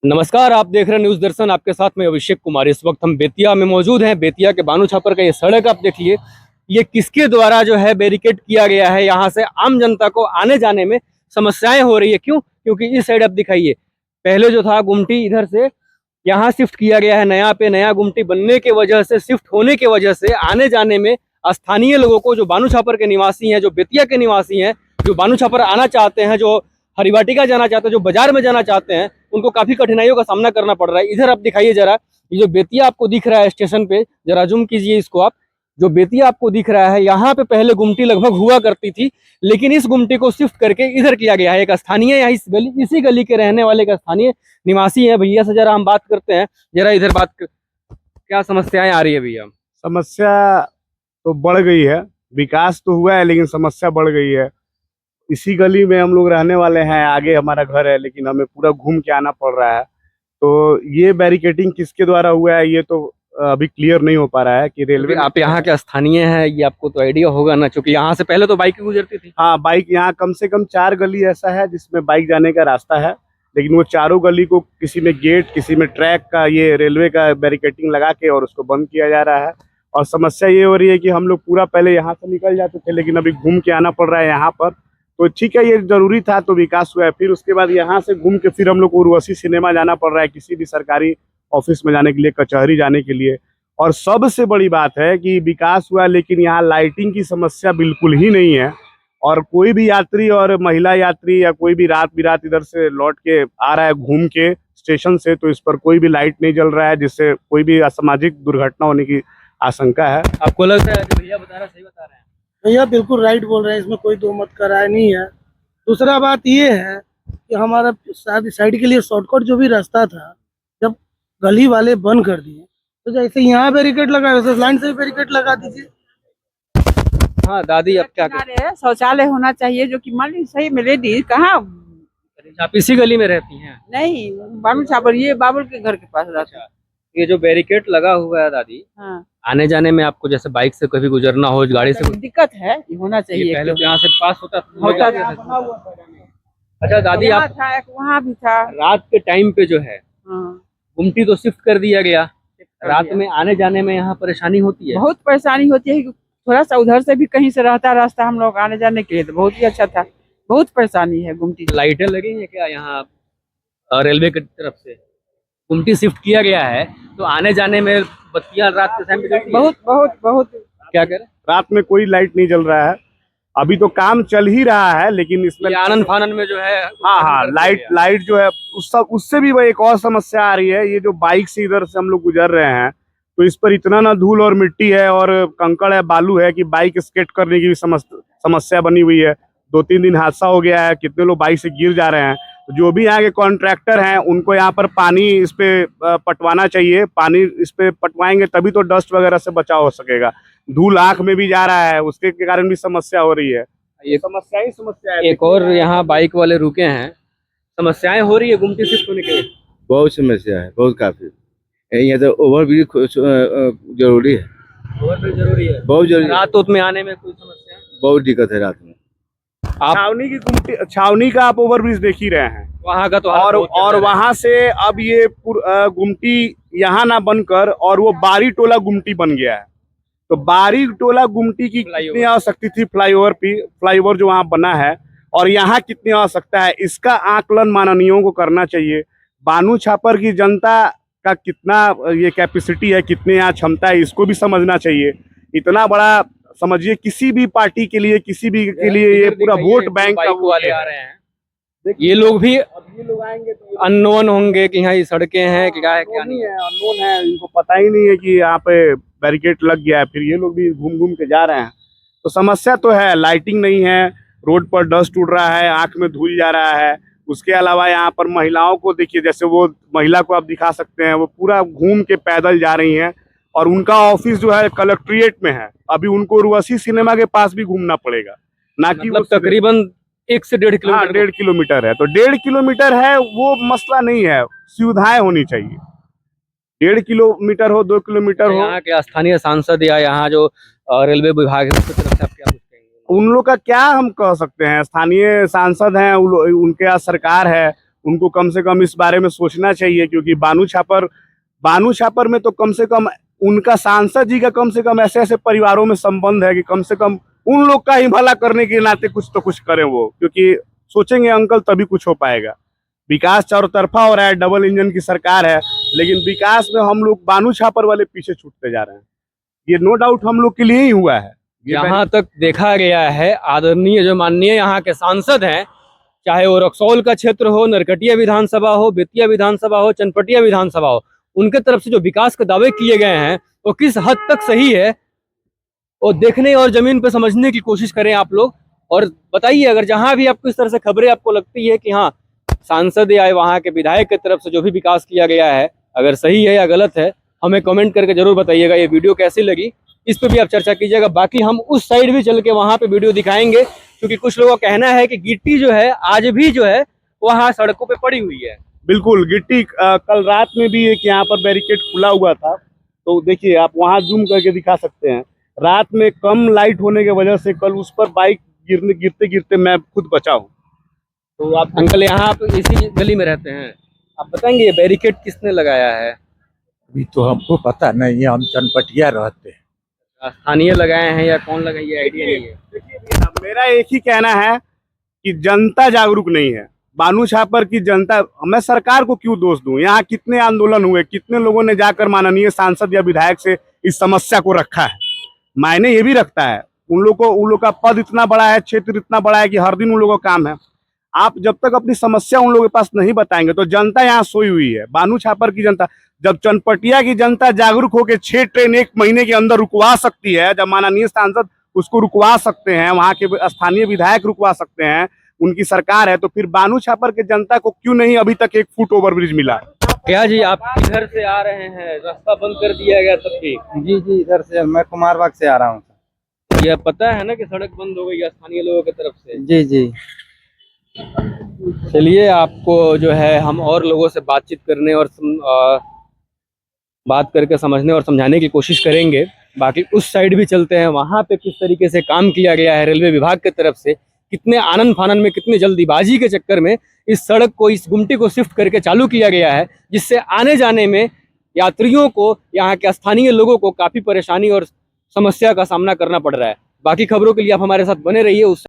नमस्कार, आप देख रहे हैं न्यूज़ दर्शन। आपके साथ में अभिषेक कुमार। इस वक्त हम बेतिया में मौजूद हैं। बेतिया के बानू छापर का ये सड़क आप देखिए, ये किसके द्वारा जो है बैरिकेड किया गया है। यहाँ से आम जनता को आने जाने में समस्याएं हो रही है। क्यों? क्योंकि इस साइड आप दिखाइए, पहले जो था गुमटी इधर से यहाँ शिफ्ट किया गया है। नया पे नया गुमटी बनने के वजह से, शिफ्ट होने के वजह से आने जाने में स्थानीय लोगों को, जो बानू छापर के निवासी हैं, जो बेतिया के निवासी हैं, जो बानू छापर आना चाहते हैं, जो हरिवाटिका जाना चाहते हैं, जो बाजार में जाना चाहते हैं, उनको काफी कठिनाइयों का सामना करना पड़ रहा है। इधर आप दिखाइए जरा, ये जो बेतिया आपको दिख रहा है स्टेशन पे, जरा जूम कीजिए इसको आप। जो बेतिया आपको दिख रहा है, यहाँ पे पहले गुमटी लगभग हुआ करती थी, लेकिन इस गुमटी को शिफ्ट करके इधर किया गया है। एक स्थानीय यहाँ इसी गली के रहने वाले एक स्थानीय निवासी है। भैया से जरा हम बात करते हैं। जरा इधर क्या समस्याएं आ रही है भैया? समस्या तो बढ़ गई है। विकास तो हुआ है लेकिन समस्या बढ़ गई है। इसी गली में हम लोग रहने वाले हैं, आगे हमारा घर है, लेकिन हमें पूरा घूम के आना पड़ रहा है। तो ये बैरिकेडिंग किसके द्वारा हुआ है ये तो अभी क्लियर नहीं हो पा रहा है कि रेलवे। आप यहाँ के स्थानीय हैं, ये आपको तो आइडिया होगा ना, क्योंकि यहाँ से पहले तो बाइक गुजरती थी। हाँ, बाइक यहाँ कम से कम 4 गली ऐसा है जिसमें बाइक जाने का रास्ता है, लेकिन वो चारों गली को किसी में गेट, किसी में ट्रैक का, ये रेलवे का बैरिकेडिंग लगा के और उसको बंद किया जा रहा है। और समस्या ये हो रही है कि हम लोग पूरा पहले यहाँ से निकल जाते थे, लेकिन अभी घूम के आना पड़ रहा है यहाँ पर। तो ठीक है, ये जरूरी था तो विकास हुआ है। फिर उसके बाद यहाँ से घूम के फिर हम लोग को उर्वशी सिनेमा जाना पड़ रहा है, किसी भी सरकारी ऑफिस में जाने के लिए, कचहरी जाने के लिए। और सबसे बड़ी बात है कि विकास हुआ लेकिन यहाँ लाइटिंग की समस्या बिल्कुल ही नहीं है। और कोई भी यात्री और महिला यात्री या कोई भी रात बिरात इधर से लौट के आ रहा है घूम के स्टेशन से, तो इस पर कोई भी लाइट नहीं जल रहा है, जिससे कोई भी असामाजिक दुर्घटना होने की आशंका है। आपको लगता है जो भैया बता रहा सही बता रहे हैं? भैया बिल्कुल राइट बोल रहे हैं, इसमें कोई दो मत का राय नहीं है। दूसरा बात ये है कि हमारा साइड के लिए शॉर्टकट जो भी रास्ता था, जब गली वाले बंद कर दिए, तो जैसे यहाँ बैरिकेड लगा वैसे लाइन से भी बैरिकेड लगा दीजिए। हाँ दादी, अब क्या करें? किनारे शौचालय होना चाहिए, जो कि मान लीजिए सही में लेडीज कहाँ। आप इसी गली में रहती हैं? नहीं, बानू छापर ये बाबुल के घर के पास रहता है। ये जो बैरिकेड लगा हुआ है दादी, हाँ, आने जाने में आपको जैसे बाइक से कभी गुजरना हो, गाड़ी से दिक्कत है, ये होना ये चाहिए। पहले तो यहाँ से पास होता होता था। था। अच्छा दादी, यहाँ आप था, एक वहाँ भी था। रात के टाइम पे जो है हाँ, गुमटी तो शिफ्ट कर दिया गया, रात में आने जाने में यहाँ परेशानी होती है? बहुत परेशानी होती है। थोड़ा सा उधर से भी कहीं से रहता रास्ता हम लोग आने जाने के लिए, तो बहुत ही अच्छा था। बहुत परेशानी है गुमटी। लाइटें लगी हैं क्या यहाँ रेलवे की तरफ से? गुमटी शिफ्ट किया गया है तो आने जाने में बत्तियां रात के टाइम पे जलती हैं? बहुत बहुत बहुत। क्या कह रहे? रात में कोई लाइट नहीं जल रहा है। अभी तो काम चल ही रहा है, लेकिन इसमें ये आनंद फानन में जो है, हाँ, लाइट जो है उससे भी वह एक और समस्या आ रही है। ये जो बाइक से इधर से हम लोग गुजर रहे हैं, तो इस पर इतना ना धूल और मिट्टी है और कंकड़ है, बालू है, कि बाइक स्केट करने की भी समस्या बनी हुई है। 2-3 दिन हादसा हो गया है, कितने लोग बाइक से गिर जा रहे हैं। तो जो भी यहाँ के कॉन्ट्रैक्टर हैं, उनको यहाँ पर पानी इस पे पटवाना चाहिए। पानी इस पे पटवाएंगे तभी तो डस्ट वगैरह से बचाव हो सकेगा। धूल आंख में भी जा रहा है, उसके कारण भी समस्या हो रही है। ये समस्या ही समस्या है। एक और यहाँ बाइक वाले रुके हैं, समस्याएं हो रही है गुमटी शिफ्ट होने के लिए? बहुत समस्या है, बहुत काफी। यहाँ तो ओवरब्रिज जरूरी है, ओवरब्रिज जरूरी है। बहुत जरूरी है। रात उत में आने में कोई समस्या? बहुत दिक्कत है रात में। आप छावनी का आप ओवरब्रिज देख ही रहे हैं वहाँ का तो और वहां से अब ये गुमटी यहाँ ना बनकर और वो बारी टोला गुमटी बन गया है। तो बारी टोला गुमटी की कितनी आवश्यकता थी, फ्लाईओवर जो वहाँ बना है, और यहाँ कितनी आवश्यकता है, इसका आकलन माननीयों को करना चाहिए। बानू छापर की जनता का कितना ये कैपेसिटी है, कितने यहाँ क्षमता है, इसको भी समझना चाहिए। इतना बड़ा समझिए, किसी भी पार्टी के लिए, किसी भी के लिए ये पूरा वोट बैंक का वाले आ रहे हैं। ये लोग भी अननोन होंगे कि यहाँ ये सड़कें हैं कि क्या है, क्या नहीं है। अननोन है, इनको पता ही नहीं है कि यहाँ पे बैरिकेड लग गया है। फिर ये लोग भी घूम घूम के जा रहे हैं। तो समस्या तो है, लाइटिंग नहीं है, रोड पर डस्ट उड़ रहा है, आंख में धूल जा रहा है। उसके अलावा यहाँ पर महिलाओं को देखिए, जैसे वो महिला को आप दिखा सकते हैं, वो पूरा घूम के पैदल जा रही हैं, और उनका ऑफिस जो है कलेक्ट्रेट में है। अभी उनको उर्वशी सिनेमा के पास भी घूमना पड़ेगा, ना कि मतलब तकरीबन 1 से 1.5 किलोमीटर। 1.5 किलोमीटर है, तो 1.5 किलोमीटर है, वो मसला नहीं है। सुविधाएं होनी चाहिए। 1.5 किलोमीटर हो, 2 किलोमीटर हो। यहाँ के स्थानीय सांसद या यहाँ जो रेलवे विभाग है, उसकी तरफ से आप क्या कुछ कहेंगे? उन लोग का क्या हम कह सकते हैं? स्थानीय सांसद हैं, उनके यहाँ सरकार है, उनको कम से कम इस बारे में सोचना चाहिए, क्योंकि बानू छापर में तो कम से कम उनका सांसद जी का कम से कम ऐसे ऐसे परिवारों में संबंध है कि कम से कम उन लोग का ही भला करने के नाते कुछ तो कुछ करें वो, क्योंकि सोचेंगे अंकल तभी कुछ हो पाएगा। विकास चारों तरफा हो रहा है, डबल इंजन की सरकार है, लेकिन विकास में हम लोग बानू छापर वाले पीछे छूटते जा रहे हैं। ये नो डाउट हम लोग के लिए ही हुआ है। जहाँ तक देखा गया है, आदरणीय जो माननीय यहाँ के सांसद हैं, चाहे वो रक्सौल का क्षेत्र हो, नरकटिया विधानसभा हो, बेतिया विधानसभा हो, चनपटिया विधानसभा हो, उनके तरफ से जो विकास के दावे किए गए हैं वो किस हद तक सही है वो देखने और जमीन पे समझने की कोशिश करें आप लोग। और बताइए, अगर जहां भी आपको इस तरह से खबरें आपको लगती है कि हाँ सांसद या वहां के विधायक की तरफ से जो भी विकास किया गया है अगर सही है या गलत है, हमें कमेंट करके जरूर बताइएगा। ये वीडियो कैसी लगी इस पे भी आप चर्चा कीजिएगा। बाकी हम उस साइड भी चल के वहां पे वीडियो दिखाएंगे, क्योंकि कुछ लोगों का कहना है कि गिट्टी जो है आज भी जो है वहाँ सड़कों पे पड़ी हुई है। बिल्कुल गिट्टी कल रात में भी एक यहाँ पर बैरिकेड खुला हुआ था, तो देखिए आप वहाँ जूम करके दिखा सकते हैं। रात में कम लाइट होने की वजह से कल उस पर बाइक गिरते गिरते मैं खुद बचा हूँ। तो आप अंकल यहाँ आप इसी गली में रहते हैं, आप बताएंगे ये बैरिकेड किसने लगाया है? अभी तो हमको पता नहीं है, हम चनपटिया रहते हैं। स्थानीय लगाए हैं या कौन लगाए, ये आइडिया नहीं है। देखिए भैया, मेरा एक ही कहना है कि जनता जागरूक नहीं है। बानू छापर की जनता, मैं सरकार को क्यों दोष दूं? यहाँ कितने आंदोलन हुए, कितने लोगों ने जाकर माननीय सांसद या विधायक से इस समस्या को रखा है। मायने ये भी रखता है, उन लोग का पद इतना बड़ा है, क्षेत्र इतना बड़ा है कि हर दिन उन लोगों का काम है। आप जब तक अपनी समस्या उन लोगों के पास नहीं बताएंगे तो जनता यहाँ सोई हुई है। बानू छापर की जनता, जब चनपटिया की जनता जागरूक होकर 6 ट्रेन 1 महीने के अंदर रुकवा सकती है, जब माननीय सांसद उसको रुकवा सकते हैं, वहाँ के स्थानीय विधायक रुकवा सकते हैं, उनकी सरकार है, तो फिर बानू छापर के जनता को क्यों नहीं अभी तक एक फुट ओवरब्रिज मिला? क्या जी, आप किधर से आ रहे हैं? रास्ता बंद कर दिया गया तब भी? जी इधर से मैं कुमारबाग से आ रहा हूँ। ये पता है ना कि सड़क बंद हो गई है स्थानीय लोगों की तरफ से? जी चलिए, आपको जो है हम और लोगों से बातचीत करने और बात करके समझने और समझाने की कोशिश करेंगे। बाकी उस साइड भी चलते हैं, वहाँ पे किस तरीके से काम किया गया है रेलवे विभाग की तरफ से, कितने आनंद फानन में, कितनी जल्दीबाजी के चक्कर में इस सड़क को, इस गुमटी को शिफ्ट करके चालू किया गया है, जिससे आने जाने में यात्रियों को, यहाँ के स्थानीय लोगों को काफ़ी परेशानी और समस्या का सामना करना पड़ रहा है। बाकी खबरों के लिए आप हमारे साथ बने रहिए। उस